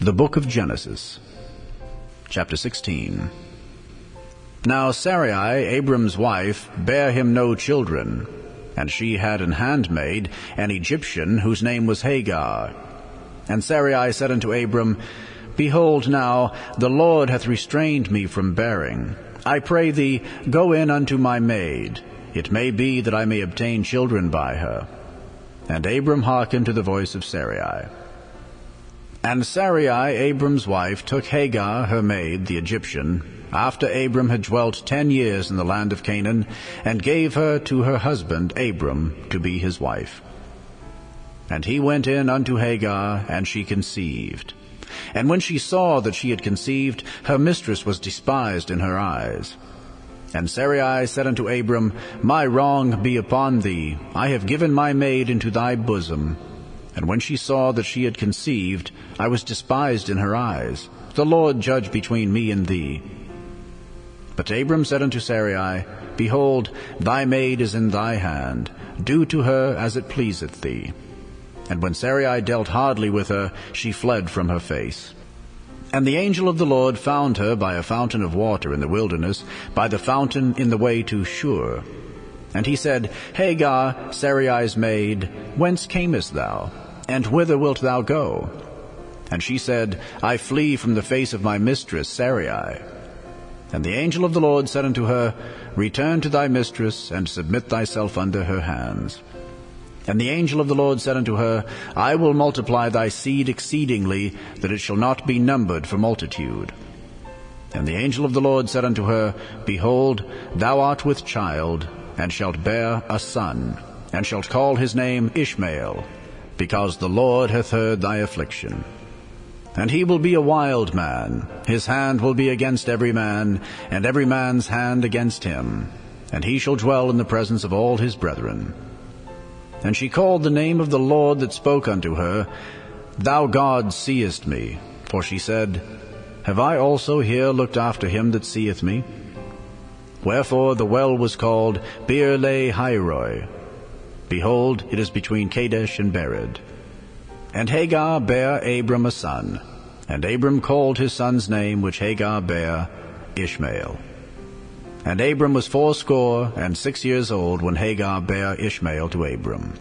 The Book of Genesis, chapter 16. Now Sarai, Abram's wife, bare him no children, and she had an handmaid, an Egyptian, whose name was Hagar. And Sarai said unto Abram, Behold now, the Lord hath restrained me from bearing. I pray thee, go in unto my maid. It may be that I may obtain children by her. And Abram hearkened to the voice of Sarai. And Sarai, Abram's wife, took Hagar, her maid, the Egyptian, after Abram had dwelt 10 years in the land of Canaan, and gave her to her husband Abram to be his wife. And he went in unto Hagar, and she conceived. And when she saw that she had conceived, her mistress was despised in her eyes. And Sarai said unto Abram, My wrong be upon thee. I have given my maid into thy bosom. And when she saw that she had conceived, I was despised in her eyes. The Lord judge between me and thee. But Abram said unto Sarai, Behold, thy maid is in thy hand. Do to her as it pleaseth thee. And when Sarai dealt hardly with her, she fled from her face. And the angel of the Lord found her by a fountain of water in the wilderness, by the fountain in the way to Shur. And he said, Hagar, Sarai's maid, whence camest thou? And whither wilt thou go? And she said, I flee from the face of my mistress Sarai. And the angel of the Lord said unto her, Return to thy mistress, and submit thyself under her hands. And the angel of the Lord said unto her, I will multiply thy seed exceedingly, that it shall not be numbered for multitude. And the angel of the Lord said unto her, Behold, thou art with child, and shalt bear a son, and shalt call his name Ishmael, because the Lord hath heard thy affliction. And he will be a wild man, his hand will be against every man, and every man's hand against him, and he shall dwell in the presence of all his brethren. And she called the name of the Lord that spoke unto her, Thou God seest me. For she said, Have I also here looked after him that seeth me? Wherefore the well was called Beer-lahai-roi. Behold, it is between Kadesh and Bered. And Hagar bare Abram a son, and Abram called his son's name which Hagar bare Ishmael. And Abram was 86 years old when Hagar bare Ishmael to Abram.